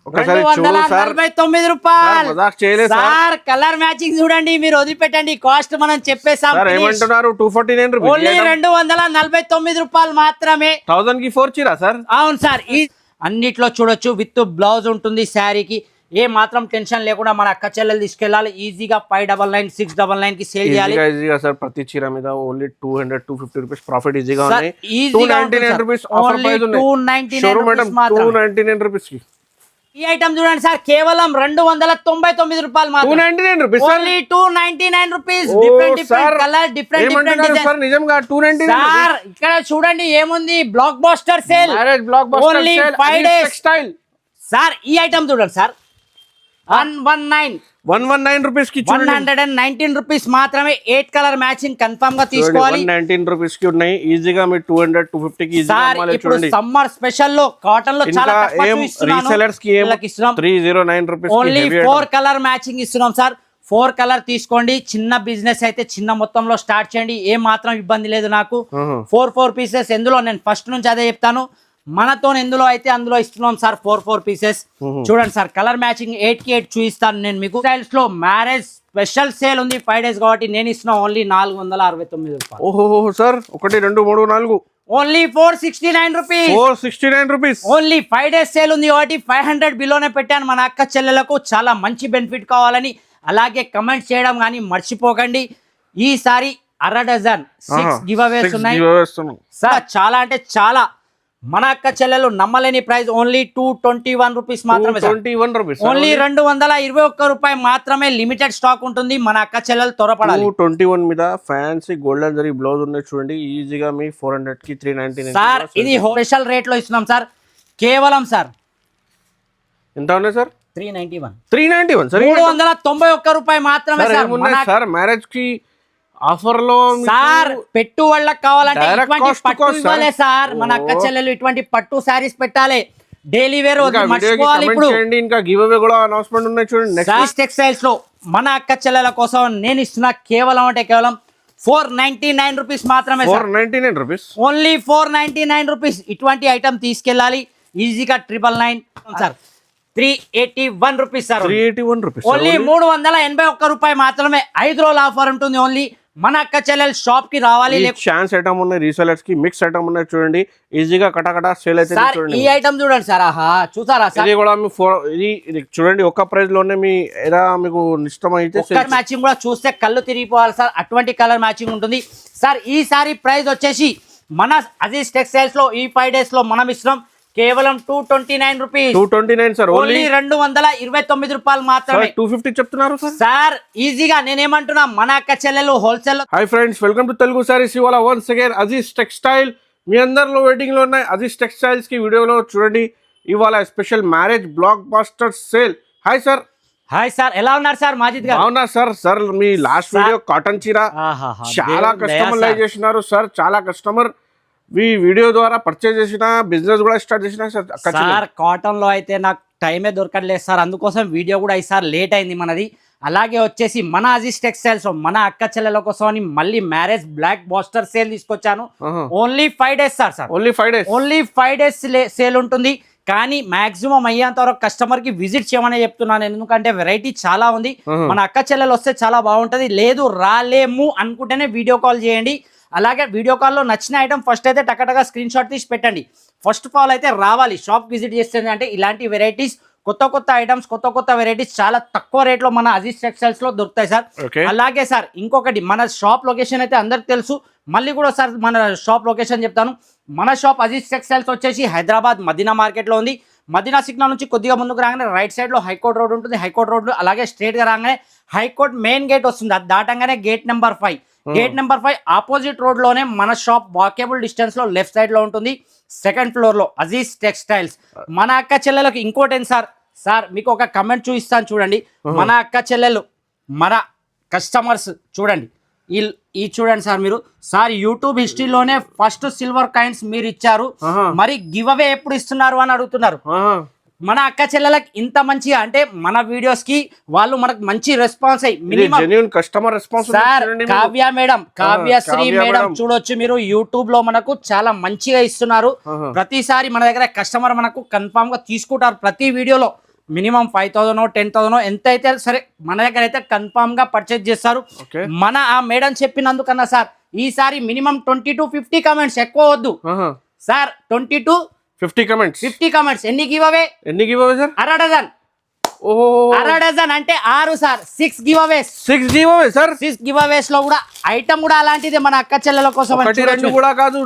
ఒకసారి చూడు సార్ 249 రూపాయలు మజాక్ చేయలేదు సార్ కలర్ మ్యాచింగ్ చూడండి మీరు వదిలిపెట్టండి కాస్ట్ మనం చెప్పేసాం సార్ ఏమంటున్నారు 249 రూపీస్ ఓన్లీ 249 రూపాయలు మాత్రమే 1000 కి 4 చీరా సార్ అవును సార్ ఈ అన్నిట్లో చూడొచ్చు విత్ బ్లౌజ్ ఉంటుంది శారీకి ఏ మాత్రం టెన్షన్ లేకుండా మన అక్క చెల్లెలు తీసుకెళ్ళాలి ఈజీగా 599 699 కి సేల్ చేయాలి ఈజీగా సార్ ప్రతి చీర మీద ఓన్లీ 200 250 రూపీస్ ప్రాఫిట్ ఈజీగా ఉన్నాయి ఈజీగా 299 రూపీస్ ఆఫర్ ప్రైస్ ఉంది 299 మేడం 299 రూపీస్ కి ఈ ఐటమ్ చూడండి సార్ కేవలం 299 రూపాయలు మాత్రమే 299 rupees only 299 rupees different colour different design sir నిజంగా 299 సార్ ఇక్కడ చూడండి ఏముంది block buster sale marriage block buster only sale 5 days textile sir ఈ ఐటమ్ చూడండి సార్ 119 రూపీస్ కి చూడండి 119 రూపీస్ మాత్రమే 8 కలర్ మ్యాచింగ్ కన్ఫర్మ్ గా తీసుకోవాలి 119 రూపీస్ కి ఉన్నాయి ఈజీగా మీరు 200 250 కి ఈజీగా సార్ అమ్మాలి ఇప్పుడు చూడండి సమ్మర్ స్పెషల్ లో కాటన్ లో చాలా తక్కువ ఇస్తున్నాను రీసెలర్స్ కి 309 రూపీస్ ఓన్లీ 4 కలర్ మ్యాచింగ్ ఇస్తున్నాం సార్ 4 కలర్ తీసుకోండి చిన్న బిజినెస్ అయితే చిన్న మొత్తంలో స్టార్ట్ చేయండి ఏ మాత్రం ఇబ్బంది లేదు నాకు 4 పీసెస్ ఎందులో నేను ఫస్ట్ నుంచి అదే చెప్తాను మనతో ఎందులో అయితే అందులో ఇస్తున్నాం సార్ 4 పీసెస్ చూడండి సార్ కలర్ మ్యాచింగ్ 8 కి 8 చూపిస్తాను నేను మీకు స్టైల్స్ లో మ్యారేజ్ స్పెషల్ సేల్ ఉంది 5 డేస్ కాబట్టి నేను ఇస్తున్నా ఓన్లీ 469 రూపాయలు ఓహో sir 1 2 3 4 only 469 rupees 469 rupees only 5 days sale ఉంది కాబట్టి 500 బిలోనే పెట్టాను మన అక్క చెల్లెలకు చాలా మంచి బెనిఫిట్ కావాలని అలాగే కమెంట్ చేయడం కానీ మర్చిపోకండి ఈసారి అర డజన్ 6 గివ్ అవేస్ ఉన్నాయి సార్ చాలా అంటే చాలా మన అక్క చెల్లెలు నమ్మలేని ప్రైస్ ఓన్లీ 221 రూపీస్ మాత్రమే 221 రూపీస్ ఓన్లీ 221 రూపాయి మాత్రమే లిమిటెడ్ స్టాక్ ఉంటుంది మన అక్క చెల్లెలు త్వరపడాలి 221 మీద ఫ్యాన్సీ గోల్డెన్ జరీ బ్లౌజ్ ఉన్నాయి చూడండి ఈజీగా మీ 400 కి 399 సార్ ఇది స్పెషల్ రేట్ లో ఇస్తున్నాం సార్ కేవలం సార్ ఎంత ఉన్నాయి సార్ 391 సార్ 391 రూపాయి మాత్రమే సార్ మ్యారేజ్ కి ఆఫర్ లో సార్ పెట్టు వాళ్ళకి కావాలంటే ఇటువంటి పట్టు ఇవ్వాలి సార్ మన అక్క చెల్లెలు ఇటువంటి పట్టు శారీస్ పెట్టాలి డైలీ వేర్ మర్చిపోవాలి ఇప్పుడు ఇంకా గివ్ అవే కూడా అనౌన్స్మెంట్ ఉన్నాయి చూడండి నెక్స్ట్ టెక్స్టైల్స్ లో మన అక్క చెల్లెల కోసం నేను ఇస్తున్నా కేవలం అంటే కేవలం 499 రూపీస్ మాత్రమే 499 రూపీస్ ఓన్లీ 499 రూపీస్ ఇటువంటి ఐటమ్ తీసుకెళ్ళాలి ఈజీగా 999 sir 381 rupees sir 381 rupees only 381 రూపాయి మాత్రమే 5 రోజుల ఆఫర్ ఉంటుంది ఓన్లీ మన అక్క చెల్లెలు షాప్ కి రావాలి ఛాన్స్ ఐటమ్ ఉన్నాయి రీసెలర్స్ కి మిక్స్ ఐటమ్ ఉన్నాయి చూడండి ఈజీగా కటకట సేల్ అయితే చూడండి ఈ ఐటమ్ చూడండి సార్ ఆహా చూసారా సార్ ఇది కూడా మీ ఇది చూడండి ఒక ప్రైస్ లోనే మీ ఏదా మీకు ఇష్టమైతే కలర్ మ్యాచింగ్ కూడా చూస్తే కళ్ళు తిరిగిపోవాలి సార్ అటువంటి కలర్ మ్యాచింగ్ ఉంటుంది సార్ ఈ సారీ ప్రైస్ వచ్చేసి మన అజీజ్ టెక్స్టైల్స్ లో ఈ 5 డేస్ లో మనం ఇస్తున్నాం కేవలం 229 రూపీస్ 229 సార్ ఓన్లీ 229 రూపాయలు మాత్రమే 250 చెప్తున్నారు సార్ ఈజీగా నేనేమంటున్నా మన అక్క చెల్లెలు wholesale hi friends welcome to Telugu saris ఇవాళ వన్స్ అగైన్ అజీజ్ టెక్స్టైల్ మీ అందరిలో వెయిటింగ్ లో ఉన్నాయి అజీజ్ టెక్స్టైల్స్ కి వీడియోలో చూడండి ఇవాళ special marriage block buster sale hi sir hi sir ఎలా ఉన్నారు సార్ మాజిద్ గారు అవునా సార్ మీ లాస్ట్ వీడియో కాటన్ చీర చాలా కస్టమర్ లైక్ చేసినారు సార్ చాలా కస్టమర్ ఈ వీడియో ద్వారా పర్చేజ్ చేసిన బిజినెస్ కూడా స్టార్ట్ చేసిన సార్ కాటన్ లో అయితే నాకు టైమే దొరకట్లేదు సార్ అందుకోసం వీడియో కూడా ఈసారి లేట్ అయింది మనది అలాగే వచ్చేసి మన అజీజ్ టెక్స్టైల్స్ మన అక్క చెల్లెల కోసం మళ్ళీ మ్యారేజ్ బ్లాక్ బస్టర్ సేల్ తీసుకొచ్చాను only 5 days sir only 5 days sale ఉంటుంది కానీ మాక్సిమం అయ్యేంత వరకు కస్టమర్ కి విజిట్ చేయమని చెప్తున్నాను ఎందుకంటే వెరైటీ చాలా ఉంది మన అక్క చెల్లెలు వస్తే చాలా బాగుంటది లేదు రాలేము అనుకుంటేనే వీడియో కాల్ చేయండి అలాగే వీడియో కాల్లో నచ్చిన ఐటమ్ ఫస్ట్ అయితే టకటగా స్క్రీన్ షాట్ తీసి పెట్టండి ఫస్ట్ ఆఫ్ ఆల్ అయితే రావాలి షాప్ విజిట్ చేస్తుంది అంటే ఇలాంటి వెరైటీస్ కొత్త ఐటమ్స్ కొత్త వెరైటీస్ చాలా తక్కువ రేట్లో మన అజీజ్ టెక్స్టైల్స్ లో దొరుకుతాయి సార్ అలాగే సార్ ఇంకొకటి మన షాప్ లొకేషన్ అయితే అందరికి తెలుసు మళ్ళీ కూడా సార్ మన షాప్ లొకేషన్ చెప్తాను మన షాప్ అజీజ్ టెక్స్టైల్స్ వచ్చేసి హైదరాబాద్ మదీనా మార్కెట్ లో ఉంది మదీనా సిగ్నల్ నుంచి కొద్దిగా ముందుకు రాగానే రైట్ సైడ్ లో హైకోర్ట్ రోడ్ ఉంటుంది హైకోర్ట్ రోడ్ అలాగే స్ట్రేట్ గా రాగానే హైకోర్ట్ మెయిన్ గేట్ వస్తుంది అది దాటంగానే gate number 5 gate number 5 opposite road లోనే మన షాప్ వాకేబుల్ డిస్టెన్స్ లో లెఫ్ట్ సైడ్ లో ఉంటుంది సెకండ్ ఫ్లోర్ లో అజీజ్ టెక్స్టైల్స్ మన అక్క చెల్లెలకు ఇంకోటి సార్ మీకు ఒక కమెంట్ చూపిస్తాను చూడండి మన అక్క చెల్లెలు మన కస్టమర్స్ చూడండి ఈ చూడండి సార్ మీరు సార్ యూట్యూబ్ హిస్టరీలోనే ఫస్ట్ సిల్వర్ కాయిన్స్ మీరు ఇచ్చారు మరి గివ్ అవే ఎప్పుడు ఇస్తున్నారు అని అడుగుతున్నారు మన అక్క చెల్లెలకు ఇంత మంచిగా అంటే మన వీడియోస్ కి వాళ్ళు మనకు మంచి రెస్పాన్స్ అయ్యి minimum customer response sir Kavyasri madam చూడొచ్చు మీరు యూట్యూబ్ లో మనకు చాలా మంచిగా ఇస్తున్నారు ప్రతిసారి మన దగ్గర కస్టమర్ మనకు కన్ఫామ్ గా తీసుకుంటారు ప్రతి వీడియోలో మినిమం 5,000 10,000 ఎంత అయితే సరే మన దగ్గర అయితే కన్ఫామ్ గా పర్చేజ్ చేస్తారు. ఓకే మన ఆ మేడం చెప్పినందుకన్నా సార్ ఈసారి మినిమం 20 to 50 కమెంట్స్ ఎక్కువ వద్దు సార్. 20 to 50 కమెంట్స్ ఎన్ని గివ్ అవే సార్? అర డజన్. ఓహో అర డజన్ అంటే 6 sir. 6 giveaways. 6 give away sir. 6 giveaways లో కూడా ఐటమ్ కూడా అలాంటిదే మన అక్క చెల్లెల కోసం. ఒకటి రెండు కూడా కాదు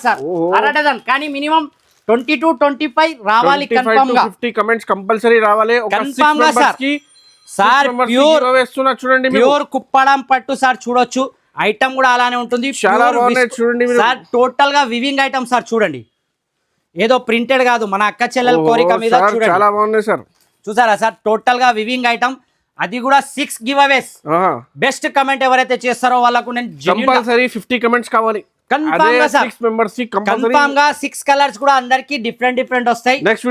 సార్, అర డజన్. కానీ మినిమం 20 to 25 రావాలి కన్ఫర్మ్ గా. 50 కమెంట్స్ కంపల్సరీ రావాలి. కన్ఫర్మ్ గా సార్. సార్ చూడండి ప్యూర్ కుప్పడం పట్టు సార్, చూడొచ్చు. ఐటమ్ కూడా అలానే ఉంటుంది. చాలా బాగున్నాయి చూడండి సార్. టోటల్ గా వివింగ్ ఐటమ్ సార్, చూడండి. ఏదో ప్రింటెడ్ కాదు, మన అక్క చెల్లెల కోరిక మీద చూడండి. చాలా బాగున్నాయి సార్. చూసారా సార్, టోటల్ గా వివింగ్ ఐటమ్. అది కూడా 6 గివ్ అవేస్. బెస్ట్ కమెంట్ ఎవరైతే చేస్తారో వాళ్ళకు నేను కంపల్సరీ 50 కమెంట్స్ కావాలి. కన్ఫర్మ్ గా సార్. 6 మెంబర్స్ కి కన్ఫర్మ్ గా 6 కలర్స్ కూడా అందరికి డిఫరెంట్ వస్తాయి. నెక్స్ట్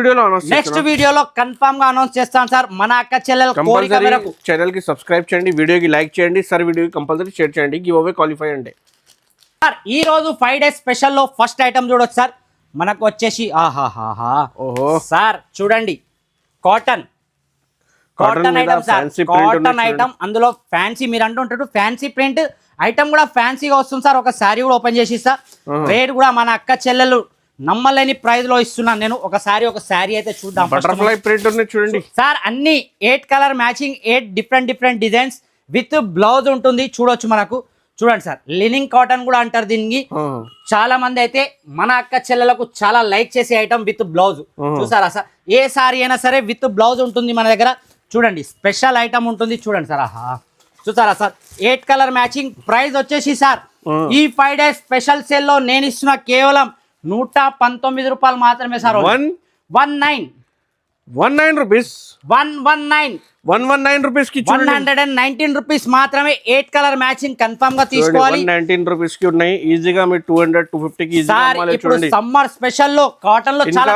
వీడియోలో కన్ఫర్మ్ గా అనౌన్స్ చేస్తాను సార్. మన అక్క చెల్లెల కోరిక మేరకు ఛానల్ కి సబ్స్క్రైబ్ చేయండి, వీడియోకి లైక్ చేయండి సార్, వీడియోకి కంపల్సరీ షేర్ చేయండి. గివ్ అవే క్వాలిఫై అండి సార్. ఈ రోజు 5 days స్పెషల్ లో ఫస్ట్ ఐటమ్ చూడొచ్చు సార్. మనకు వచ్చేసి ఆహాహాహా ఓహో సార్, చూడండి cotton item sir. Cotton item, అందులో ఫ్యాన్సీ. మీరు అంటుంటారు ఫ్యాన్సీ ప్రింట్ ఐటమ్ కూడా ఫ్యాన్సీగా వస్తుంది సార్. ఒక శారీ కూడా ఓపెన్ చేసి ఇస్తా. రేట్ కూడా మన అక్క చెల్లెలు నమ్మలేని ప్రైస్ లో ఇస్తున్నాను నేను. ఒక శారీ అయితే చూద్దాం. బటర్ఫ్లై ప్రింట్ ఉంది చూడండి సార్. అన్ని 8 colour matching, 8 different designs with blouse ఉంటుంది. చూడొచ్చు మనకు. చూడండి సార్, లినింగ్ కాటన్ కూడా అంటారు దీనికి. చాలా మంది అయితే మన అక్క చెల్లెలకు చాలా లైక్ చేసే ఐటమ్ విత్ బ్లౌజ్. చూసారా సార్, ఏ సారీ అయినా సరే విత్ బ్లౌజ్ ఉంటుంది మన దగ్గర. చూడండి, స్పెషల్ ఐటమ్ ఉంటుంది. చూడండి సార్, ఆహా చూసారా సార్, 8 కలర్ మ్యాచింగ్. ప్రైస్ వచ్చేసి సార్ ఈ 5 days స్పెషల్ సేల్ లో నేను ఇస్తున్న కేవలం 119 రూపాయలు మాత్రమే సార్. 119 రూపీస్. 119 రూపీస్ కి 119 రూపీస్ మాత్రమే. 8 కలర్ మ్యాచింగ్ కన్ఫర్మ్ గా తీసుకోవాలి. 119 రూపీస్ కి ఉన్నాయి. ఈజీగా మీరు 200 250 కి సార్. ఇప్పుడు సమ్మర్ స్పెషల్ లో కాటన్ లో చాలా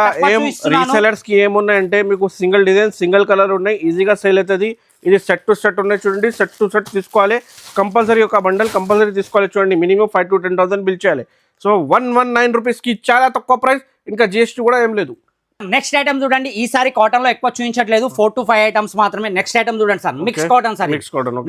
రీసెలర్స్ కి ఏమున్నాయంటే మీకు సింగిల్ డిజైన్ సింగిల్ కలర్ ఉన్నాయి, ఈజీగా సేల్ అవుతుంది. ఇది సెట్ టు సెట్ ఉన్నాయి చూడండి. సెట్ టు సెట్ తీసుకోవాలి కంపల్సరీ. ఒక బండల్ కంపల్సరీ తీసుకోవాలి చూడండి. మినిమం 5 to 10,000 బిల్ చేయాలి. సో 119 రూపీస్ కి చాలా తక్కువ ప్రైస్. ఇంకా జిఎస్టీ కూడా ఏం లేదు. నెక్స్ట్ ఐటమ్ చూడండి. ఈసారి కాటన్ లో ఎక్కువ చూపించట్లేదు, 4 to 5 ఐటమ్స్ మాత్రమే. నెక్స్ట్ ఐటమ్ చూడండి సార్, మిక్స్ కాటన్ సార్.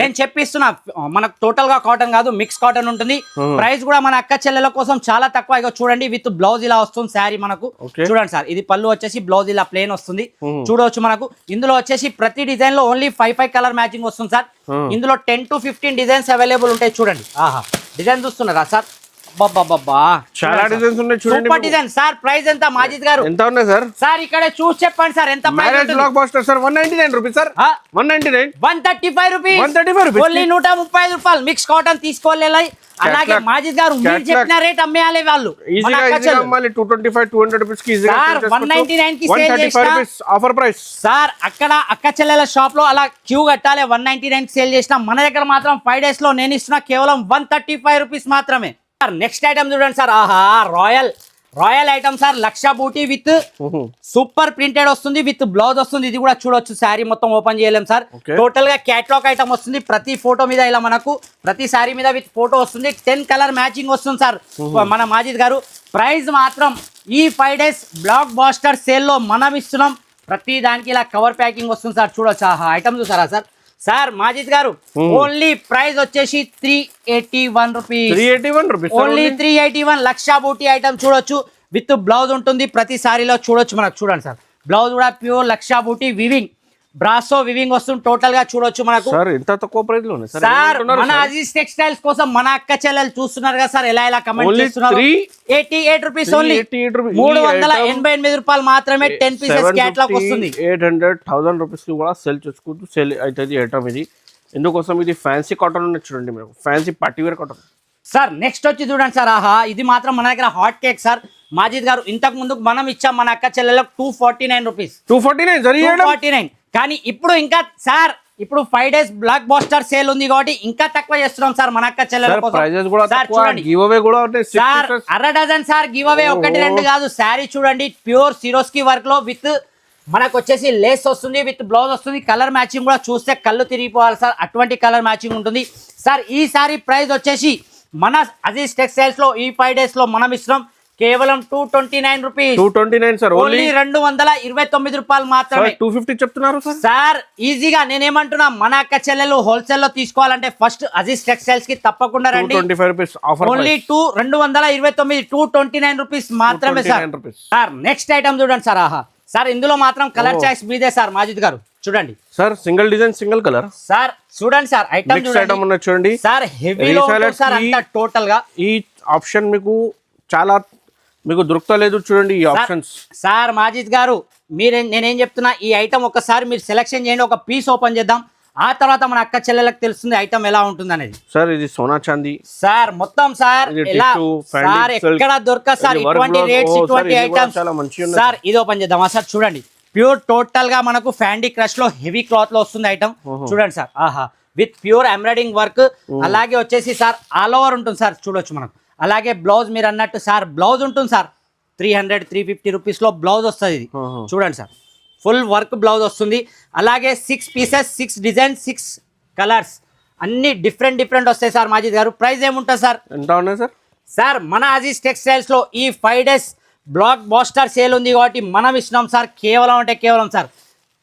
నేను చెప్పిస్తున్నా, మనకు టోటల్ గా కాటన్ కాదు, మిక్స్ కాటన్ ఉంటుంది. ప్రైస్ కూడా మన అక్క చెల్లెల కోసం చాలా తక్కువ. ఇక చూడండి, విత్ బ్లౌజ్ ఇలా వస్తుంది శారీ మనకు. చూడండి సార్, ఇది పళ్ళు వచ్చేసి, బ్లౌజ్ ఇలా ప్లేన్ వస్తుంది. చూడవచ్చు మనకు. ఇందులో వచ్చేసి ప్రతి డిజైన్ లో ఓన్లీ 5 కలర్ మ్యాచింగ్ వస్తుంది సార్. ఇందులో 10 to 15 డిజైన్స్ అవైలబుల్ ఉంటాయి. చూడండి, ఆహా డిజైన్ చూస్తున్నారా సార్? చాలా డిజైన్స్ ఉన్నాయి చూడండి. Super design sir. ప్రైస్ ఎంత మాజిద్ గారు? ఎంత ఉన్నాయి సార్? సార్ ఇక్కడ చూసి చెప్పండి సార్ ఎంత price. Block buster sir 199 rupees sir. 199 135 rupees. 135 rupees. Only 135 రూపాయలు. మిక్స్ కాటన్ తీసుకోవాలి. అలాగే మాజిద్ గారు మీరు చెప్పిన రేట్ అమ్మేయాలి వాళ్ళు. ఈజీగా అమ్మాలి. 225 200 రూపీస్ కి ఈజీగా సార్ 199 కి సేల్ చేస్తా. Offer price sir. అక్కడ అక్క చెల్లెల షాప్ లో అలా క్యూ కట్టాలి. 199 కి సేల్ చేసినా. మన దగ్గర మాత్రం 5 days లో నేను ఇస్తున్నా కేవలం 135 రూపీస్ మాత్రమే. నెక్స్ట్ ఐటమ్ చూడండి సార్, ఆహా రాయల్ ఐటమ్ సార్. లక్ష బూటీ విత్ సూపర్ ప్రింటెడ్ వస్తుంది, విత్ బ్లౌజ్ వస్తుంది. ఇది కూడా చూడొచ్చు. శారీ మొత్తం ఓపెన్ చేయలేం సార్. టోటల్ గా క్యాటలాగ్ ఐటమ్ వస్తుంది. ప్రతి ఫోటో మీద ఇలా మనకు ప్రతి శారీ మీద విత్ ఫోటో వస్తుంది. 10 కలర్ మ్యాచింగ్ వస్తుంది సార్ మన మాజిద్ గారు. ప్రైస్ మాత్రం ఈ 5 days బ్లాక్ బాస్టర్ సేల్ లో మనం ఇస్తున్నాం. ప్రతి దానికి ఇలా కవర్ ప్యాకింగ్ వస్తుంది సార్. చూడొచ్చు, ఆహా ఐటమ్ చూసారా సార్? సార్ మాజిద్ గారు, ఓన్లీ ప్రైస్ వచ్చేసి 381 రూపీస్. 381 rupees only 381. లక్ష బూటీ ఐటమ్ చూడొచ్చు. విత్ బ్లౌజ్ ఉంటుంది ప్రతి సారీలో. చూడొచ్చు మనకు. చూడండి సార్, బ్లౌజ్ కూడా ప్యూర్ లక్ష బూటీ వివింగ్, బ్రాసో వివింగ్ వస్తుంది. టోటల్ గా చూడొచ్చు మనకు. సార్ ఎంత తక్కువ ప్రైస్ లోనే సార్. మన అజీజ్ టెక్స్టైల్స్ కోసం మన అక్క చెల్లెలు చూస్తున్నారు కదా సార్, ఎలా కమెంట్ చేస్తున్నారు. 88 రూపీస్ ఓన్లీ. 388 రూపాయలు మాత్రమే. 10 పీసెస్ క్యాటలాగ్ వస్తుంది. 800,000 రూపీస్ కూడా సెల్ చేసుకుంటూ సెల్ అవుతుంది ఐటమ్ ఇది. ఎందుకోసం ఇది ఫ్యాన్సీ కాటన్ ఉన్నాయి చూడండి మీరు. Fancy party wear cotton sir. Next వచ్చి చూడండి సార్, ఆహా ఇది మాత్రం మన దగ్గర హాట్ కేక్ సార్. మాజిద్ గారు, ఇంతకు ముందు మనం ఇచ్చాం మన అక్క చెల్లెలకు 249 రూపీస్. 249 కానీ ఇప్పుడు ఇంకా సార్, ఇప్పుడు 5 days బ్లాక్ బాస్టర్ సేల్ ఉంది కాబట్టి ఇంకా తక్కువ చేస్తున్నాం సార్ మన అక్క చెల్లెల కోసం. సార్ అర డజన్ సార్ గివ్ అవే. 1 2 కాదు. శారీ చూడండి, ప్యూర్ సిరోస్కి వర్క్ లో విత్ మనకు వచ్చేసి లేస్ వస్తుంది, విత్ బ్లౌజ్ వస్తుంది. కలర్ మ్యాచింగ్ కూడా చూస్తే కళ్ళు తిరిగిపోవాలి సార్, అటువంటి కలర్ మ్యాచింగ్ ఉంటుంది సార్. ఈ సారీ ప్రైస్ వచ్చేసి మన అజీజ్ టెక్స్టైల్స్ లో ఈ 5 days లో మనం ఇస్తున్నాం కేవలం 229 రూపీస్ 229 సార్. ఓన్లీ 229 రూపాయలు మాత్రమే. 250 చెప్తున్నారు సార్. సార్ ఈజీగా నేనేమంటున్నా, మన అక్క చెల్లెలు హోల్సేల్ లో తీసుకోవాలంటే ఫస్ట్ అజీజ్ టెక్స్టైల్స్ కి తప్పకుండా రండి. 225 రూపీస్ ఆఫర్. ఓన్లీ 229 229 రూపీస్ మాత్రమే సార్. సార్ నెక్స్ట్ ఐటమ్ చూడండి సార్. ఆహా సార్ ఇందులో మాత్రం కలర్ చాయిస్ మీదే సార్ మాజిద్ గారు. చూడండి sir, single design single colour sir. చూడండి సార్ ఐటమ్ చూడండి సార్, హెవీలో సార్ అంతా టోటల్ గా. ఈ ఆప్షన్ మీకు చాలా మీకు దొరకలేదు చూడండి ఈ ఆప్షన్స్. సార్ మాజిద్ గారు నేనేం చెప్తున్నా, ఈ ఐటమ్ ఒకసారి మీరు సెలెక్షన్ చేయండి, ఒక పీస్ ఓపెన్ చేద్దాం, ఆ తర్వాత మన అక్క చెల్లెలకు తెలుస్తుంది ఐటమ్ ఎలా ఉంటుంది అనేది. సార్ ఇది సోనా చాందీ సార్, మొత్తం సార్ ఎలా సార్ ఎక్కడ దొరకదు సార్ ఇటువంటి రేట్స్, ఇటువంటి ఐటమ్స్. సార్ ఇది ఓపెన్ చేద్దామా సార్? చూడండి ప్యూర్ టోటల్ గా మనకు ఫ్యాండీ క్రష్ లో హెవీ క్లాత్ లో వస్తుంది ఐటమ్. చూడండి సార్. ఆహా విత్ ప్యూర్ ఎంబ్రాయిడింగ్ వర్క్, అలాగే వచ్చేసి సార్ ఆల్ ఓవర్ ఉంటుంది సార్. చూడొచ్చు మనకు. అలాగే బ్లౌజ్ మీరు అన్నట్టు సార్ బ్లౌజ్ ఉంటుంది సార్. 300-350 రూపీస్ లో బ్లౌజ్ వస్తుంది ఇది. చూడండి సార్, ఫుల్ వర్క్ బ్లౌజ్ వస్తుంది. అలాగే 6 పీసెస్, 6 డిజైన్, 6 కలర్స్, అన్ని డిఫరెంట్ వస్తాయి సార్ మాజిద్ గారు. ప్రైస్ ఏముంటుంది సార్? ఎంత ఉన్నాయి సార్? సార్ మన అజీజ్ టెక్స్టైల్స్ లో ఈ 5 days బ్లాక్ బాస్టర్ సేల్ ఉంది కాబట్టి మనం ఇస్తున్నాం సార్ కేవలం అంటే కేవలం sir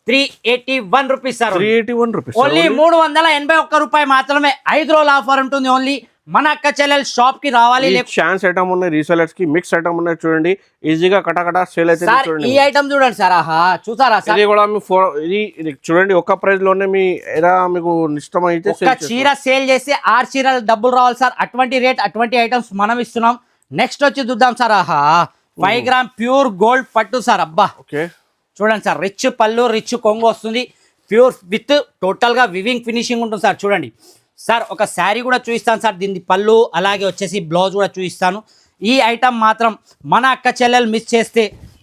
381 rupees sir. 381 rupees only 381 రూపాయి మాత్రమే. 5 రోజుల ఆఫర్ ఉంటుంది. ఓన్లీ మన అక్క చెల్లెల్ షాప్ కి రావాలి. ఛాన్స్ ఐటమ్ ఉన్నాయి, రీసెలర్స్ కి మిక్స్ ఐటమ్ ఉన్నాయి. చూడండి ఈజీగా కటకట సేల్ అయితే ఈ ఐటమ్ చూడండి సార్. ఆహా చూసారా సార్? ఇది కూడా మీ ఇది చూడండి ఒక ప్రైస్ లోనే మీ ఎలా మీకు ఇష్టం అయితే ఒక చీర సేల్ చేసి 6 చీరలు డబ్బులు రావాలి సార్. అటువంటి రేట్, అటువంటి ఐటమ్స్ మనం ఇస్తున్నాం. నెక్స్ట్ వచ్చి చూద్దాం సార్. ఆహా 5 గ్రామ్ ప్యూర్ గోల్డ్ పట్టు సార్. అబ్బా ఓకే చూడండి సార్, రిచ్ పళ్ళు, రిచ్ కొంగు వస్తుంది. ప్యూర్ విత్ టోటల్ గా వివింగ్ ఫినిషింగ్ ఉంటుంది సార్. చూడండి సార్, ఒక శారీ కూడా చూపిస్తాను సార్. దీని పళ్ళు అలాగే వచ్చేసి బ్లౌజ్ కూడా చూపిస్తాను. ఈ ఐటమ్ మాత్రం మన అక్క చెల్లెలు మిస్ చేస్తే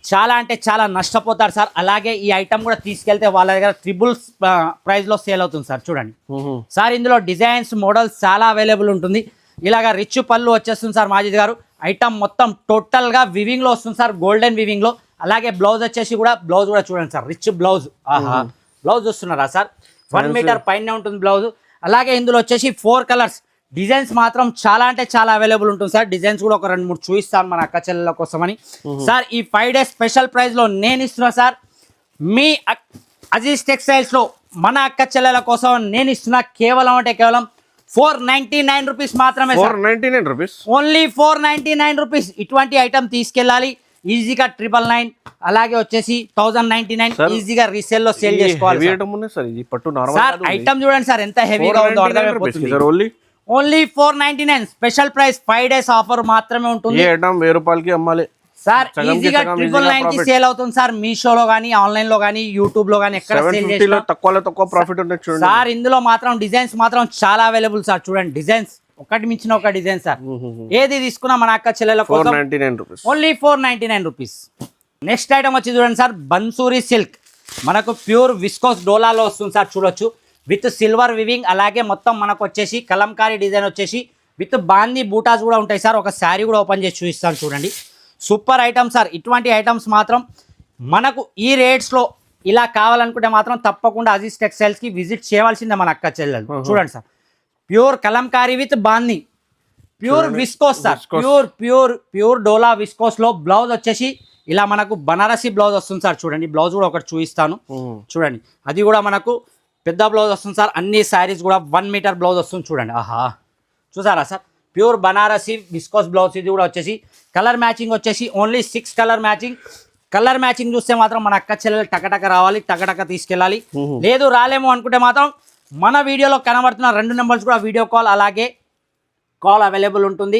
చాలా అంటే చాలా నష్టపోతారు సార్. అలాగే ఈ ఐటమ్ కూడా తీసుకెళ్తే వాళ్ళ దగ్గర ట్రిపుల్ ప్రైస్ లో సేల్ అవుతుంది సార్. చూడండి సార్, ఇందులో డిజైన్స్, మోడల్స్ చాలా అవైలబుల్ ఉంటుంది. ఇలాగా రిచ్ పళ్ళు వచ్చేస్తుంది సార్ మాజిద్ గారు. ఐటమ్ మొత్తం టోటల్ గా వివింగ్ లో వస్తుంది సార్, గోల్డెన్ వివింగ్ లో. అలాగే బ్లౌజ్ వచ్చేసి కూడా బ్లౌజ్ కూడా చూడండి సార్, రిచ్ బ్లౌజ్. ఆహా బ్లౌజ్ చూస్తున్నారా సార్? 1 మీటర్ పైన ఉంటుంది బ్లౌజ్. అలాగే ఇందులో వచ్చేసి 4 కలర్స్, డిజైన్స్ మాత్రం చాలా అంటే చాలా అవైలబుల్ ఉంటుంది సార్. డిజైన్స్ కూడా ఒక 2-3 చూపిస్తాను మన అక్క చెల్లెల కోసమని. సార్ ఈ 5 days స్పెషల్ ప్రైస్ లో నేను ఇస్తున్నా సార్. మీ అజీజ్ టెక్స్టైల్స్ లో మన అక్క చెల్లెల కోసం నేను ఇస్తున్నా కేవలం అంటే కేవలం 499 రూపీస్ మాత్రమే. 499 రూపీస్, ఓన్లీ 499 రూపీస్. ఇటువంటి ఐటమ్ తీసుకెళ్ళాలి ఈజీగా 999, అలాగే వచ్చేసి 1099 ఈజీగా రీసేల్ లో సేల్ చేసుకోవాలి సార్. ఐటమ్ చూడండి సార్ ఎంత హెవీగా ఉందో అర్థమైపోతుంది. Only 499 special price. 5 days offer మాత్రమే ఉంటుంది. 1000 రూపాయలకి అమ్మాలి సార్. ఈజీగా 999 కి సేల్ అవుతుంది సార్. మీషోలో గానీ, ఆన్లైన్ లో గానీ, యూట్యూబ్ లో గానీ ఎక్కడ సేల్ చేసినా తక్కువ ప్రాఫిట్ ఉంటుంది సార్. ఇందులో మాత్రం డిజైన్స్ మాత్రం చాలా అవైలబుల్ సార్. చూడండి డిజైన్స్ ఒకటి మించిన ఒక డిజైన్ సార్. ఏది తీసుకున్నా మన అక్క చెల్లెల కోసం 499 rupees, only 499 rupees. Next item వచ్చి చూడండి సార్, బన్సూరి సిల్క్. మనకు ప్యూర్ విస్కోస్ డోలాలో వస్తుంది సార్. చూడొచ్చు విత్ సిల్వర్ వివింగ్, అలాగే మొత్తం మనకు వచ్చేసి కలంకారీ డిజైన్ వచ్చేసి విత్ బాందీ బూటాస్ కూడా ఉంటాయి సార్. ఒక శారీ కూడా ఓపెన్ చేసి చూపిస్తాను చూడండి. Super item sir. ఇటువంటి ఐటమ్స్ మాత్రం మనకు ఈ రేట్స్లో ఇలా కావాలనుకుంటే మాత్రం తప్పకుండా అజీజ్ టెక్స్టైల్స్కి విజిట్ చేయవలసిందే మన అక్క చెల్లెలు. చూడండి సార్, ప్యూర్ కలంకారీ విత్ బాందీ, ప్యూర్ విస్కోస్ సార్. ప్యూర్ డోలా విస్కోస్ లో బ్లౌజ్ వచ్చేసి ఇలా మనకు బనారసి బ్లౌజ్ వస్తుంది సార్. చూడండి బ్లౌజ్ కూడా ఒకటి చూపిస్తాను చూడండి. అది కూడా మనకు పెద్ద బ్లౌజ్ వస్తుంది సార్. అన్ని శారీస్ కూడా 1 మీటర్ బ్లౌజ్ వస్తుంది చూడండి. ఆహా చూసారా sir, pure Banarasi viscose blouse. ఇది కూడా వచ్చేసి కలర్ మ్యాచింగ్ వచ్చేసి only 6 colour matching. Colour matching చూస్తే మాత్రం మన అక్క చెల్లెలు టకటక రావాలి, టకటక తీసుకెళ్ళాలి. లేదు రాలేము అనుకుంటే మాత్రం మన వీడియోలో కనబడుతున్న 2 నెంబర్స్ కూడా వీడియో కాల్ అలాగే కాల్ అవైలబుల్ ఉంటుంది.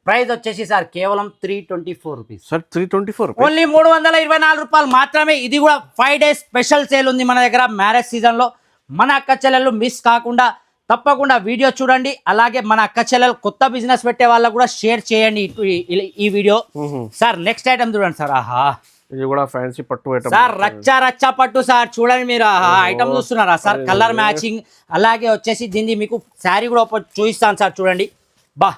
ప్రైస్ వచ్చేసి సార్ కేవలం 324 రూపీస్ సార్. 324 ఓన్లీ 324 రూపాయలు మాత్రమే. ఇది కూడా 5 days స్పెషల్ సేల్ ఉంది మన దగ్గర మ్యారేజ్ సీజన్ లో. మన అక్క చెల్లెలు మిస్ కాకుండా తప్పకుండా వీడియో చూడండి. అలాగే మన అక్క చెల్లెలు కొత్త బిజినెస్ పెట్టే వాళ్ళకు కూడా షేర్ చేయండి ఈ వీడియో. సార్ నెక్స్ట్ ఐటమ్ చూడండి సార్. ఆహా ఇది కూడా ఫ్యాన్సీ పట్టు ఐటమ్ సార్. రచ్చా పట్టు సార్. చూడండి మీరు ఐటమ్ చూస్తున్నారా సార్, కలర్ మ్యాచింగ్. అలాగే వచ్చేసి దీన్ని మీకు శారీ కూడా చూపిస్తాను సార్. చూడండి బా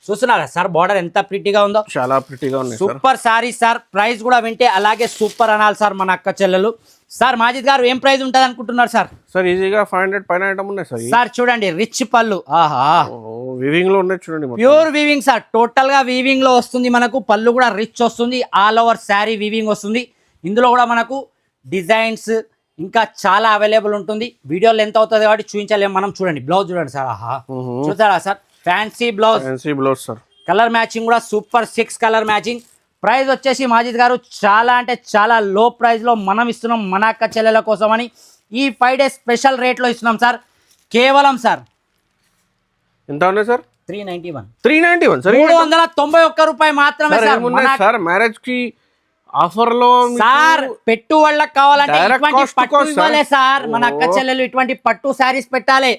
చూస్తున్నారా సార్ బార్డర్ ఎంత ప్రిటీగా ఉందో, చాలా ప్రిటీగా ఉన్నాయి sir. Super sorry sir. Price కూడా వింటే అలాగే సూపర్ అనాలి సార్ మన అక్క చెల్లెలు. సార్ మాజిద్ గారు ఏం ప్రైస్ ఉంటుంది అనుకుంటున్నారు సార్? సార్ ఈజీగా 500 పైన ఐటమ్ ఉన్నాయి సార్. సార్ చూడండి రిచ్ పళ్ళు, ఆహా వివింగ్ లో ఉన్నాయి చూడండి, ప్యూర్ వీవింగ్ సార్. టోటల్ గా వీవింగ్ లో వస్తుంది మనకు. పళ్ళు కూడా రిచ్ వస్తుంది, ఆల్ ఓవర్ శారీ వీవింగ్ వస్తుంది. ఇందులో కూడా మనకు డిజైన్స్ ఇంకా చాలా అవైలబుల్ ఉంటుంది. వీడియో లెంత్ అవుతుంది కాబట్టి చూపించలేము మనం. చూడండి బ్లౌజ్ చూడండి సార్, ఆహా చూసారా sir, fancy blouse, fancy blouse sir. Colour matching కూడా సూపర్ 6 కలర్ మ్యాచింగ్. ప్రైస్ వచ్చేసి మాజిద్ గారు చాలా అంటే చాలా లో ప్రైస్ లో మనం ఇస్తున్నాం మన అక్క చెల్లెల కోసం అని. ఈ 5 days స్పెషల్ రేట్ లో ఇస్తున్నాం సార్. కేవలం సార్ ఎంత ఉన్నాయి సార్? 391. 391 సార్, 391 రూపాయి మాత్రమే సార్. సార్ మ్యారేజ్ కి ఆఫర్ లో సార్ పెట్టు వాళ్ళకి కావాలంటే Direct ఇటువంటి cost పట్టు cost ఇవ్వాలి సార్. మన అక్క చెల్లెలు ఇటువంటి పట్టు శారీస్ పెట్టాలి.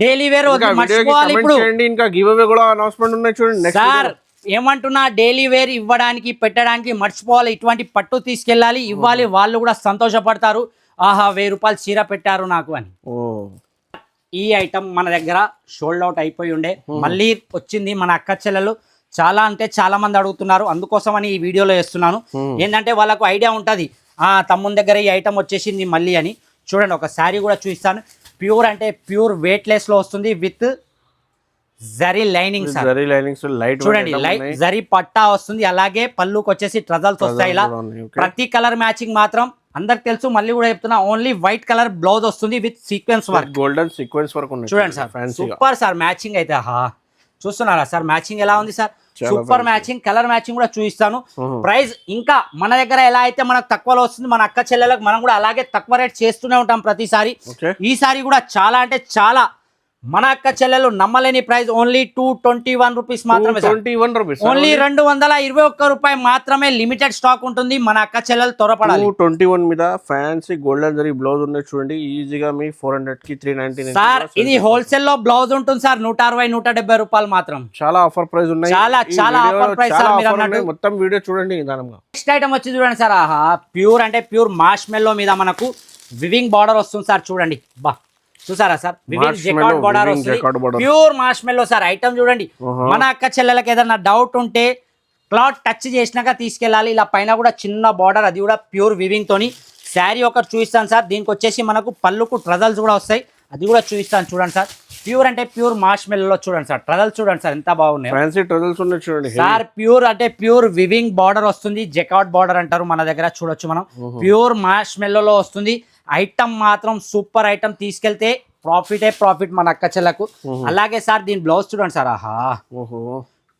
డైలీ వేర్ మర్చిపోవాలి. ఇప్పుడు ఇంకా గివ్ అవే కూడా అనౌన్స్మెంట్ ఉన్నాయి చూడండి సార్. ఏమంటున్నా, డైలీ వేర్ ఇవ్వడానికి పెట్టడానికి మర్చిపోవాలి. ఇటువంటి పట్టు తీసుకెళ్ళాలి, ఇవ్వాలి. వాళ్ళు కూడా సంతోషపడతారు, ఆహా 1000 రూపాయలు చీర పెట్టారు నాకు అని. ఈ ఐటమ్ మన దగ్గర షోల్డ్ అవుట్ అయిపోయి ఉండే, మళ్ళీ వచ్చింది. మన అక్క చెల్లెలు చాలా అంటే చాలా మంది అడుగుతున్నారు, అందుకోసమని ఈ వీడియోలో వేస్తున్నాను. ఏంటంటే వాళ్ళకు ఐడియా ఉంటుంది, తమ్ముని దగ్గర ఈ ఐటమ్ వచ్చేసింది మళ్ళీ అని. చూడండి ఒక శారీ కూడా చూపిస్తాను. ప్యూర్ అంటే ప్యూర్ వెయిట్లెస్ లో వస్తుంది with zari lining sir. Zari linings light చూడండి, జరీ పట్టా వస్తుంది. అలాగే పళ్ళుకి వచ్చేసి ట్రజల్స్ వస్తాయి. ఇలా ప్రతి కలర్ మ్యాచింగ్ మాత్రం అందరికి తెలుసు, మళ్ళీ కూడా చెప్తున్నా, ఓన్లీ వైట్ కలర్ బ్లౌజ్ వస్తుంది with sequence work, golden sequence work ఉంది. చూడండి సార్, సూపర్ సార్. మ్యాచింగ్ అయితే చూస్తున్నారా సార్, మ్యాచింగ్ ఎలా ఉంది sir, super matching. Colour matching కూడా చూపిస్తాను. ప్రైస్ ఇంకా మన దగ్గర ఎలా అయితే మనకు తక్కువలో వస్తుంది, మన అక్క చెల్లెలకు మనం కూడా అలాగే తక్కువ రేట్ చేస్తూనే ఉంటాం ప్రతిసారి. ఈసారి కూడా చాలా అంటే చాలా మన అక్క చెల్లెలు నమ్మలేని ప్రైస్, ఓన్లీ 221 రూపీస్ మాత్రమే. 221 రూపీస్ ఓన్లీ 221 రూపాయి మాత్రమే. లిమిటెడ్ స్టాక్ ఉంటుంది, మన అక్క చెల్లెలు త్వరపడాలి. 221 మీద ఫ్యాన్సీ గోల్డెన్ జరీ బ్లౌజ్ ఉన్నాయి చూడండి. ఈజీగా మీ 400 కి 399 సార్. ఇది హోల్సేల్ లో బ్లౌజ్ ఉంటుంది సార్, 160 170 రూపాయలు మాత్రం. చాలా ఆఫర్ ప్రైస్ ఉన్నాయి, చాలా చాలా ఆఫర్ ప్రైస్ సార్. మీరు అన్నట్టు మొత్తం వీడియో చూడండి నిదానంగా. నెక్స్ట్ ఐటమ్ వచ్చి చూడండి సార్, ప్యూర్ అంటే ప్యూర్ మార్ష్మెల్లో మీద మనకు వివింగ్ బార్డర్ వస్తుంది సార్. చూడండి బా, చూసారా సార్, వివింగ్ జెకార్డ్ బార్డర్ వస్తుంది, ప్యూర్ మార్ష్మెల్లో సార్. ఐటమ్ చూడండి, మన అక్క చెల్లెలకు ఏదన్నా డౌట్ ఉంటే క్లాత్ టచ్ చేసినాక తీసుకెళ్ళాలి. ఇలా పైన కూడా చిన్న బార్డర్, అది కూడా ప్యూర్ వివింగ్ తోని. శారీ ఒకటి చూపిస్తాను సార్. దీనికి వచ్చేసి మనకు పళ్ళుకు ట్రజల్స్ కూడా వస్తాయి, అది కూడా చూపిస్తాను చూడండి సార్. ప్యూర్ అంటే ప్యూర్ మార్ష్మెల్లో చూడండి సార్, ట్రజల్స్ చూడండి సార్ ఎంత బాగున్నాయి. ఫ్యాన్సీ ట్రజల్స్ ఉన్నాయి చూడండి సార్. ప్యూర్ అంటే ప్యూర్ వివింగ్ బార్డర్ వస్తుంది, జెకార్డ్ బార్డర్ అంటారు మన దగ్గర, చూడొచ్చు మనం. ప్యూర్ మార్ష్మెల్లో వస్తుంది. ఐటమ్ మాత్రం సూపర్ ఐటమ్, తీసుకెళ్తే ప్రాఫిట్ మన అక్క చెల్లకు. అలాగే సార్ దీని బ్లౌజ్ చూడండి సార్,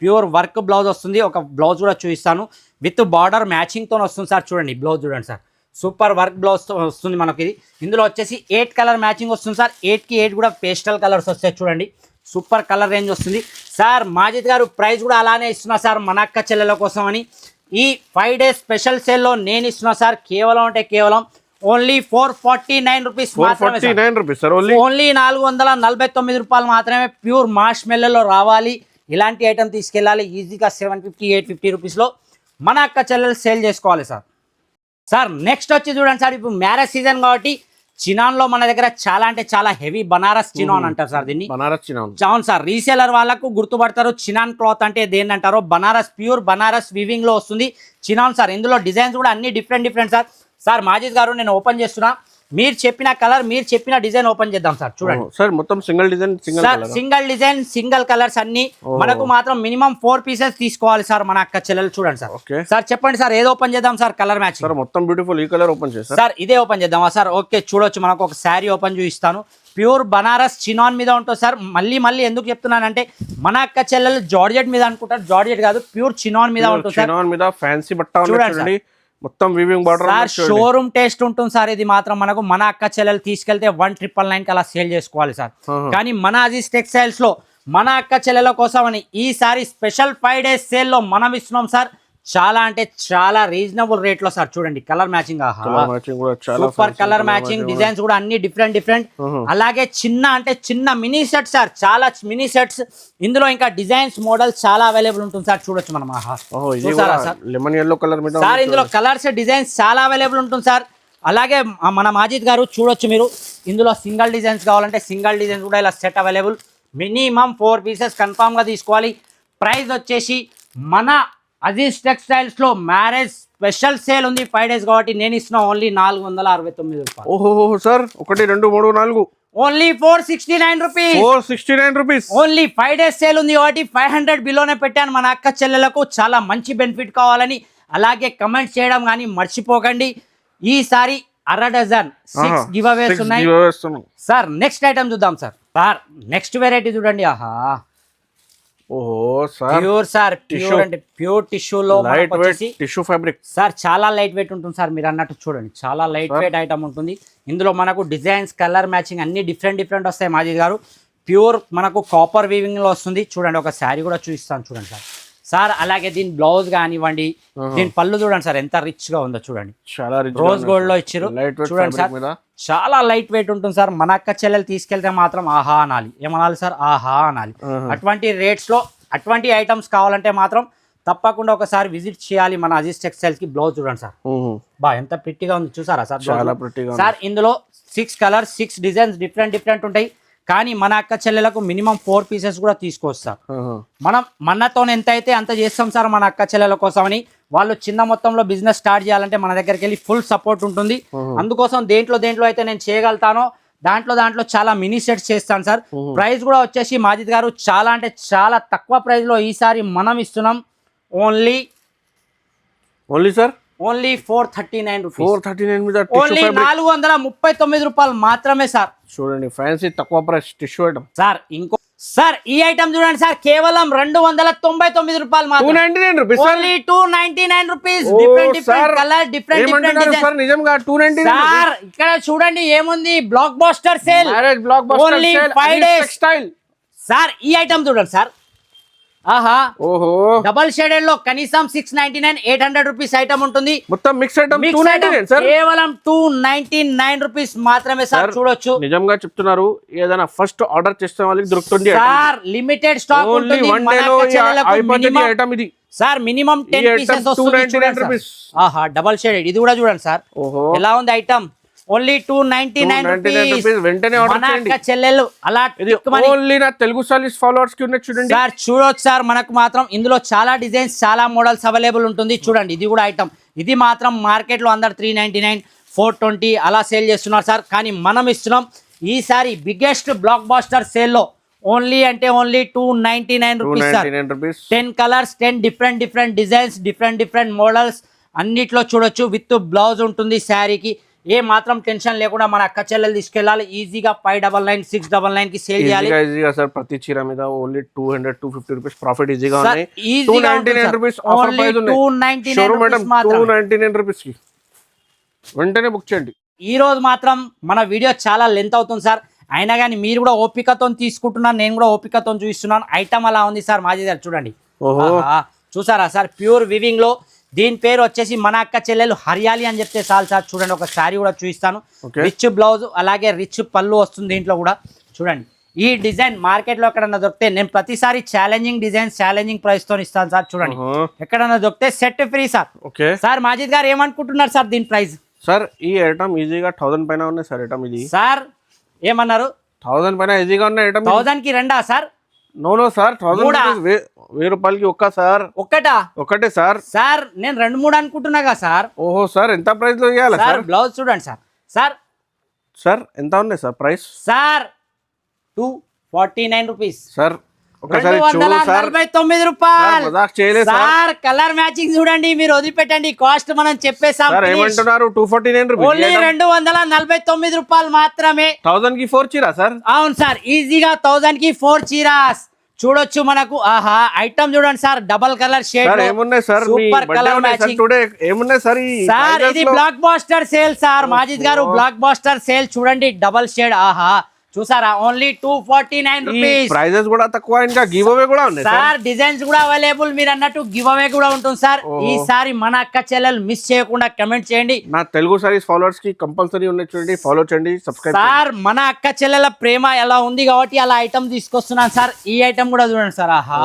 ప్యూర్ వర్క్ బ్లౌజ్ వస్తుంది. ఒక బ్లౌజ్ కూడా చూపిస్తాను విత్ బార్డర్ మ్యాచింగ్ తో వస్తుంది సార్. చూడండి బ్లౌజ్ చూడండి సార్, సూపర్ వర్క్ బ్లౌజ్ వస్తుంది మనకి. ఇది ఇందులో వచ్చేసి 8 కలర్ మ్యాచింగ్ వస్తుంది సార్. 8 కి 8 కూడా పేస్టల్ కలర్స్ వస్తాయి చూడండి. సూపర్ కలర్ రేంజ్ వస్తుంది సార్. మాజిద్ గారు ప్రైస్ కూడా అలానే ఇస్తున్నా సార్ మన అక్క చెల్లెల కోసం అని. ఈ 5 days స్పెషల్ సేల్లో నేను ఇస్తున్నా సార్, కేవలం అంటే కేవలం ఓన్లీ 449 రూపీస్ మాత్రమే. 449 రూపీస్ సార్, ఓన్లీ 449 రూపాయలు మాత్రమే. ప్యూర్ మార్ష్మెల్లో రావాలి, ఇలాంటి ఐటమ్ తీసుకెళ్ళాలి. ఈజీగా 750 850 రూపీస్లో మన అక్క చెల్లెలు సేల్ చేసుకోవాలి సార్. సార్ నెక్స్ట్ వచ్చి చూడండి సార్, ఇప్పుడు మ్యారేజ్ సీజన్ కాబట్టి చినాన్ లో మన దగ్గర చాలా అంటే చాలా హెవీ బనారస్ చినాన్ అంటారు సార్ దీన్ని. బనారస్ చినాన్, అవును సార్. రీసేలర్ వాళ్ళకు గుర్తుపడతారు చినాన్ క్లాత్ అంటే దేని అంటారో. బనారస్ ప్యూర్ బనారస్ వివింగ్ లో వస్తుంది చినాన్ సార్. ఇందులో డిజైన్స్ కూడా అన్ని డిఫరెంట్ సార్. సార్ మాజిద్ గారు నేను ఓపెన్ చేస్తున్నా, మీరు చెప్పిన కలర్ మీరు చెప్పిన డిజైన్ ఓపెన్ చేద్దాం సార్. చూడండి సార్, మొత్తం single design single design single colours అన్ని. మనకు మాత్రం మినిమం 4 పీసెస్ తీసుకోవాలి సార్ మన అక్క చెల్లెలు. చూడండి సార్. సార్ చెప్పండి సార్, ఏదో ఓపెన్ చేద్దాం సార్ కలర్ మ్యాచ్. సార్ మొత్తం బ్యూటిఫుల్ ఈ కలర్ ఓపెన్ చేస్తాం సార్. ఇదే ఓపెన్ చేద్దామా సార్? ఓకే, చూడొచ్చు. మనకు ఒక శారీ ఓపెన్ చూపిస్తాను. ప్యూర్ బనారస్ చినాన్ మీద ఉంటుంది సార్. మళ్ళీ ఎందుకు చెప్తున్నానంటే మన అక్క చెల్లెలు జార్జెట్ మీద అనుకుంటారు, జార్జెట్ కాదు, ప్యూర్ చినాన్ మీద ఉంటుంది సార్. చినాన్ మీద ఫ్యాన్సీ బట్ట చూడండి, మొత్తం weaving border sir. Showroom taste ఉంటుంది సార్. ఇది మాత్రం మనకు మన అక్క చెల్లెలు తీసుకెళ్తే 1999 అలా సేల్ చేసుకోవాలి సార్. కానీ మన అజీజ్ టెక్స్టైల్స్ లో మన అక్క చెల్లెల కోసం అని ఈసారి స్పెషల్ 5 days సేల్ లో మనం ఇస్తున్నాం సార్. చాలా అంటే చాలా రీజనబుల్ రేట్ లో సార్. చూడండి colour matching, super colour matching. Designs కూడా అన్ని డిఫరెంట్. అలాగే చిన్న మినీ సెట్ సార్, చాలా మినీ సెట్స్. ఇందులో ఇంకా డిజైన్స్ మోడల్స్ చాలా అవైలబుల్ ఉంటుంది సార్. చూడొచ్చు మనం. చూసారా సార్, లెమన్ yellow కలర్ మీద సార్. ఇందులో కలర్స్ డిజైన్స్ చాలా అవైలబుల్ ఉంటుంది సార్. అలాగే మన మాజిద్ గారు చూడొచ్చు మీరు, ఇందులో సింగిల్ డిజైన్స్ కావాలంటే సింగిల్ డిజైన్స్ కూడా ఇలా set available. Minimum 4 pieces confirm గా తీసుకోవాలి. ప్రైస్ వచ్చేసి మన అజీజ్ టెక్స్టైల్స్ లో మ్యారేజ్ స్పెషల్ సేల్ ఉంది 5 days కాబట్టి నేను ఇస్తున్నా ఓన్లీ 469 రూపాయలు. ఓహో sir 1 2 3 4 only 469 rupees. 469 rupees. Only 5 days sale ఉంది కాబట్టి 500 బిలోనే పెట్టాను మన అక్క చెల్లెలకు. చాలా మంచి బెనిఫిట్ కావాలని అలాగే కమెంట్ చేయడం కానీ మర్చిపోకండి. ఈసారి అర డజన్ 6 గివ్ అవేస్ ఉన్నాయి సార్. నెక్స్ట్ ఐటమ్ చూద్దాం సార్. సార్ నెక్స్ట్ వెరైటీ చూడండి. ఆహా ఓహో సార్ ప్యూర్ సార్ ప్యూర్ అంటే ప్యూర్ టిష్యూలో light weight tissue fabric sir. చాలా లైట్ వెయిట్ ఉంటుంది సార్. మీరు అన్నట్టు చూడండి చాలా లైట్ వెయిట్ ఐటమ్ ఉంటుంది. ఇందులో మనకు డిజైన్స్ కలర్ మ్యాచింగ్ అన్ని డిఫరెంట్ వస్తాయి మాజీద్ గారు. ప్యూర్ మనకు కాపర్ వీవింగ్ లో వస్తుంది. చూడండి ఒక శారీ కూడా చూపిస్తాను చూడండి సార్. సార్ అలాగే దీని బ్లౌజ్ కానివ్వండి, దీని పళ్ళు చూడండి సార్ ఎంత రిచ్ గా ఉందో చూడండి. చాలా రోజ్ గోల్డ్ లో ఇచ్చారు చూడండి సార్. చాలా లైట్ వెయిట్ ఉంటుంది సార్. మన అక్క చెల్లెలు తీసుకెళ్తే మాత్రం ఆహా అనాలి. ఏమనాలి సార్? ఆహా అనాలి. అటువంటి రేట్స్ లో అటువంటి ఐటమ్స్ కావాలంటే మాత్రం తప్పకుండా ఒకసారి విజిట్ చేయాలి మన అజీజ్ టెక్స్టైల్స్ కి. బ్లౌజ్ చూడండి సార్ బా ఎంత ప్రిట్టిగా ఉంది చూసారా సార్. సార్ ఇందులో 6 కలర్స్ 6 డిజైన్స్ డిఫరెంట్ ఉంటాయి. కానీ మన అక్క చెల్లెలకు మినిమం 4 పీసెస్ కూడా తీసుకొస్తారు. మనం మనతో ఎంత అయితే అంత చేస్తాం సార్ మన అక్క చెల్లెల కోసమని. వాళ్ళు చిన్న మొత్తంలో బిజినెస్ స్టార్ట్ చేయాలంటే మన దగ్గరికి వెళ్ళి ఫుల్ సపోర్ట్ ఉంటుంది. అందుకోసం దేంట్లో అయితే నేను చేయగలుగుతానో దాంట్లో చాలా మినీ సెట్స్ చేస్తాను సార్. ప్రైస్ కూడా వచ్చేసి మాజిద్ గారు చాలా అంటే చాలా తక్కువ ప్రైస్ లో ఈసారి మనం ఇస్తున్నాం. Only sir only 439 rupees. 439 మీద ఓన్లీ 439 రూపాయలు మాత్రమే సార్. చూడండి ఫ్యాన్సీ తక్కువ ప్రైస్ టిష్యూ ఐటమ్ సార్. ఇంకో సార్ ఈ ఐటమ్ చూడండి సార్ కేవలం 299 రూపాయలు మాత్రం. 299 rupees only 299 rupees. Different colour different sir. నిజంగా 299 సార్. ఇక్కడ చూడండి ఏముంది block buster sale. Block buster only 5 days textile sir. ఈ ఐటమ్ చూడండి సార్. ఆహా ఓహో డబల్ షేడెడ్ లో కనీసం 699 800 రూపీస్ ఐటమ్ ఉంటుంది. మొత్తం మిక్స్ ఐటమ్ 299 సార్. కేవలం 299 రూపీస్ మాత్రమే సార్. చూడొచ్చు నిజంగా చెప్తున్నారు. ఏదైనా ఫస్ట్ ఆర్డర్ చేస్తే వాళ్ళకి దొరుకుతుంది సార్. లిమిటెడ్ స్టాక్ ఉంటుంది ఐటమ్ ఇది సార్. మినిమం 10 పీసెస్ వస్తుంది. ఆహా డబల్ షేడెడ్ ఇది కూడా చూడండి సార్ ఎలా ఉంది ఐటమ్. Only 299 rupees. వెంటనే ఆర్డర్ చేయండి చెల్లెలు. అలా ఓన్లీ నా తెలుగు సారీస్ ఫాలోవర్స్ కి ఉన్న చూడండి సార్. చూడొచ్చు సార్ మనకు మాత్రం ఇందులో చాలా డిజైన్స్ చాలా మోడల్స్ అవైలబుల్ ఉంటుంది. చూడండి ఇది కూడా ఐటమ్. ఇది మాత్రం మార్కెట్ లో అందరు 399 420 అలా సేల్ చేస్తున్నారు సార్. కానీ మనం ఇస్తున్నాం ఈసారి బిగ్గెస్ట్ బ్లాక్ బాస్టర్ సేల్ లో ఓన్లీ అంటే only 299 rupees sir. 10 colours 10 different designs different models అన్నిట్లో చూడొచ్చు. విత్ బ్లౌజ్ ఉంటుంది శారీకి. ఏ మాత్రం టెన్షన్ లేకుండా మన అక్క చెల్లెలు తీసుకెళ్ళాలి. ఈజీగా 599 699 కి సేల్ చేయాలి. ఈజీగా సార్. ప్రతి చీర మీద ఓన్లీ 200 250 రూపీస్ ప్రాఫిట్ ఈజీగా ఉన్నాయి. 299 రూపీస్ ఆఫర్ ప్రైస్ ఉంది. 299 రూపీస్ కి వెంటనే బుక్ చేయండి. ఈ రోజు మాత్రం మన వీడియో చాలా లెంత్ అవుతుంది సార్. అయినా కానీ మీరు కూడా ఓపికతో తీసుకుంటున్నారు, నేను కూడా ఓపికతో చూపిస్తున్నాను. ఐటమ్ అలా ఉంది సార్. మాజీ గారు చూడండి చూసారా సార్. ప్యూర్ వివింగ్ లో దీని పేరు వచ్చేసి మన అక్క చెల్లెలు హరియాలి అని చెప్తే చాలు సార్. చూడండి ఒక శారీ కూడా చూపిస్తాను. రిచ్ బ్లౌజ్ అలాగే రిచ్ పళ్ళు వస్తుంది దీంట్లో కూడా. చూడండి ఈ డిజైన్ మార్కెట్ లో ఎక్కడన్నా దొరికితే నేను ప్రతిసారి ఛాలెంజింగ్ డిజైన్ ఛాలెంజింగ్ ప్రైస్ తో ఇస్తాను సార్. చూడండి ఎక్కడన్నా దొరికితే set free sir. Sir Majid గారు ఏమనుకుంటున్నారు సార్ దీని ప్రైస్? సార్ ఈ ఐటమ్ ఈజీగా 1000 పైన ఉన్నాయి సార్. ఐటమ్ ఇది సార్ ఏమన్నారు? 1000 పైన ఈజీగా ఉన్నాయి ఐటమ్. 1000 కి రెండా సార్? నో సార్ 1000 రూపాయలకి ఒక్క సార్. ఒకటే సార్. సార్ నేను 2 3 అనుకుంటున్నాగా సార్. ఓహో సార్ ఎంత ప్రైస్ లో ఇవ్వాలి సార్? బ్లౌజ్ చూడండి సార్. సార్ ఎంత ఉన్నాయి sir price? Sir 249 rupees sir. 249 రూపాయలు సార్. కలర్ మ్యాచింగ్ చూడండి. మీరు వదిలిపెట్టండి కాస్ట్ మనం చెప్పేసాం. ఏమంటున్నారు? 249 రూపీస్. ఓన్లీ 249 రూపాయలు మాత్రమే. 1000 కి 4 చీరా సార్. అవును సార్ ఈజీగా 1000 కి 4 చీరాస్ చూడొచ్చు మనకు. ఆహా ఐటమ్ చూడండి సార్. డబల్ కలర్ షేడ్ ఏమున్నాయి సార్? సూపర్ కలర్ మ్యాచింగ్ ఏమున్నాయి సార్? సార్ ఇది blockbuster sale sir. Majid గారు బ్లాక్ బాస్టర్ సేల్ చూడండి. డబల్ షేడ్ ఆహా చూసారా. Only 249 rupees. ప్రైజెస్ కూడా తక్కువ. ఇంకా గివ్ అవే కూడా ఉన్నాయి సార్. డిజైన్స్ కూడా అవైలబుల్. మీరు అన్నట్టు గివ్ అవే కూడా ఉంటుంది సార్. ఈసారి మన అక్క చెల్లెలు మిస్ చేయకుండా కమెంట్ చేయండి. నా తెలుగు సారీస్ ఫాలోవర్స్ కి కంపల్సరీ ఉన్నాయి చూడండి. ఫాలో చేయండి, సబ్స్క్రైబ్ సార్. మన అక్క చెల్లెల ప్రేమ ఎలా ఉంది కాబట్టి అలా ఐటమ్ తీసుకొస్తున్నాను సార్. ఈ ఐటమ్ కూడా చూడండి సార్. ఆహా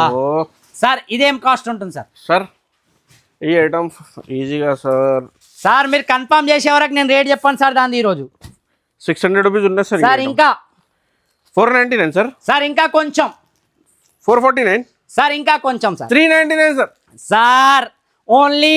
సార్ ఇదేం కాస్ట్ ఉంటుంది సార్? సార్ ఈ ఐటమ్ ఈజీగా సార్ మీరు కన్ఫర్మ్ చేసే వరకు నేను రేట్ చెప్పాను సార్. దాని ఈ రోజు 600 రూపీస్ ఉన్నాయి సార్. సార్ ఇంకా 499 సార్. సార్ ఇంకా కొంచెం 449 సార్ ఇంకా కొంచెం sir 399 sir. Sir only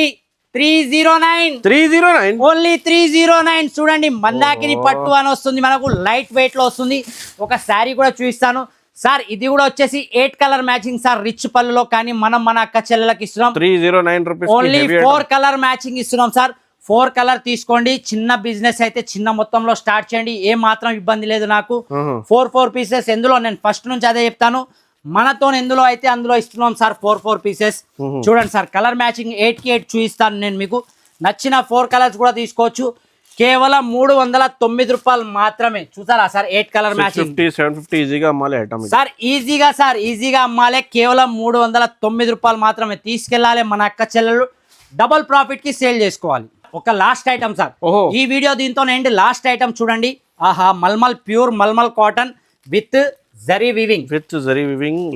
309 309 only 309 చూడండి మందాకిని పట్టు అని వస్తుంది మనకు లైట్ వెయిట్ లో వస్తుంది ఒక శారీ కూడా చూపిస్తాను సార్ ఇది కూడా వచ్చేసి 8 కలర్ మ్యాచింగ్ సార్ రిచ్ పళ్ళులో కానీ మనం మన అక్క చెల్లెలకు ఇస్తున్నాం 309 రూపీస్ ఓన్లీ 4 కలర్ మ్యాచింగ్ ఇస్తున్నాం సార్ 4 కలర్ తీసుకోండి చిన్న బిజినెస్ అయితే చిన్న మొత్తంలో స్టార్ట్ చేయండి ఏ మాత్రం ఇబ్బంది లేదు నాకు 4 పీసెస్ ఎందులో నేను ఫస్ట్ నుంచి అదే చెప్తాను మనతో ఎందులో అయితే అందులో ఇస్తున్నాం సార్ 4 పీసెస్ చూడండి సార్ కలర్ మ్యాచింగ్ 8 కి 8 చూపిస్తాను నేను మీకు నచ్చిన 4 కలర్స్ కూడా తీసుకోవచ్చు కేవలం 309 రూపాయలు మాత్రమే చూసారా సార్ 8 కలర్ మ్యాచింగ్ 750 ఈజీగా అమ్మాలి ఐటమ్ సార్ ఈజీగా అమ్మాలే కేవలం 309 రూపాయలు మాత్రమే తీసుకెళ్ళాలి మన అక్క చెల్లెలు డబుల్ ప్రాఫిట్ కి సేల్ చేసుకోవాలి ఒక లాస్ట్ ఐటమ్ సార్ ఈ వీడియో దీంతో ఏంటి లాస్ట్ ఐటమ్ చూడండి ఆహా mulmul pure mulmul cotton with zari weaving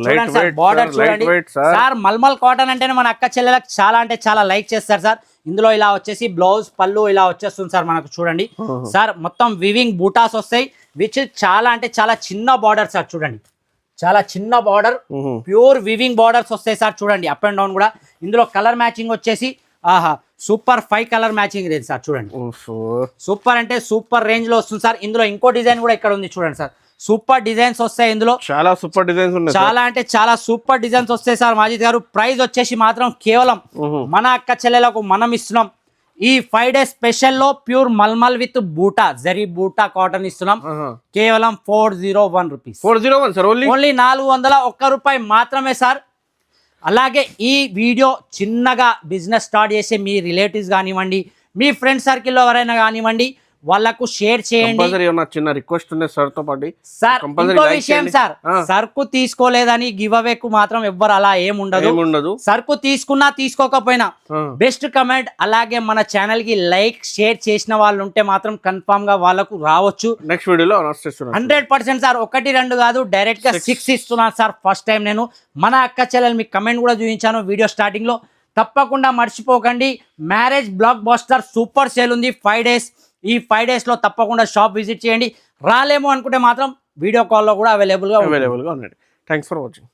light weight border చూడండి సార్ మల్మల్ కాటన్ అంటేనే మన అక్క చెల్లెలకు చాలా అంటే చాలా లైక్ చేస్తారు సార్ ఇందులో ఇలా వచ్చేసి బ్లౌజ్ పళ్ళు ఇలా వచ్చేస్తుంది సార్ మనకు చూడండి సార్ మొత్తం వివింగ్ బూటాస్ వస్తాయి విచ్ చాలా అంటే చాలా చిన్న బార్డర్ సార్ చూడండి చాలా చిన్న బార్డర్ ప్యూర్ వివింగ్ బార్డర్స్ వస్తాయి సార్ చూడండి అప్ అండ్ డౌన్ కూడా ఇందులో కలర్ మ్యాచింగ్ వచ్చేసి ఆహా super 5 colour matching range sir చూడండి సూపర్ అంటే సూపర్ రేంజ్ లో వస్తుంది సార్ ఇందులో ఇంకో డిజైన్ కూడా ఇక్కడ ఉంది చూడండి సార్ సూపర్ డిజైన్స్ వస్తాయి ఇందులో చాలా సూపర్ డిజైన్స్ ఉన్నాయి చాలా అంటే చాలా సూపర్ డిజైన్స్ వస్తాయి సార్ మాజిద్ గారు ప్రైస్ వచ్చేసి మాత్రం కేవలం మన అక్క చెల్లెలకు మనం ఇస్తున్నాం ఈ 5 డేస్ స్పెషల్ లో ప్యూర్ మల్మల్ విత్ బూటా జరీ బూటా కాటన్ ఇస్తున్నాం కేవలం 401 రూపీస్ 401 సార్ ఓన్లీ 401 రూపాయి మాత్రమే సార్ అలాగే ఈ వీడియో చిన్నగా బిజినెస్ స్టార్ట్ చేసే మీ రిలేటివ్స్ కానివ్వండి మీ ఫ్రెండ్ సర్కిల్లో ఎవరైనా కానివ్వండి వాళ్ళకు షేర్ చేయండి చిన్న రిక్వెస్ట్ ఉంది సార్ తో పాటు సార్ ఇంకో విషయం సార్ సరుకు తీసుకోలేదని గివ్ అవే కు మాత్రం ఎవ్వరు అలా ఏముండదు సరుకు తీసుకున్నా తీసుకోకపోయినా బెస్ట్ కమెంట్ అలాగే మన ఛానల్ కి లైక్ షేర్ చేసిన వాళ్ళు ఉంటే మాత్రం కన్ఫర్మ్ గా వాళ్ళకు రావచ్చు నెక్స్ట్ వీడియోలో 100% సార్ 1 2 కాదు డైరెక్ట్ గా 6 ఇస్తున్నాను సార్ ఫస్ట్ టైం నేను మన అక్క చెల్లెలు మీకు కమెంట్ కూడా చూపించాను వీడియో స్టార్టింగ్ లో తప్పకుండా మర్చిపోకండి marriage block buster super sale ఉంది 5 డేస్ ఈ 5 డేస్ లో తప్పకుండా షాప్ విజిట్ చేయండి రాలేమో అనుకుంటే మాత్రం వీడియో కాల్లో కూడా అవైలబుల్ గా ఉన్నాయి థ్యాంక్స్ ఫర్ వాచింగ్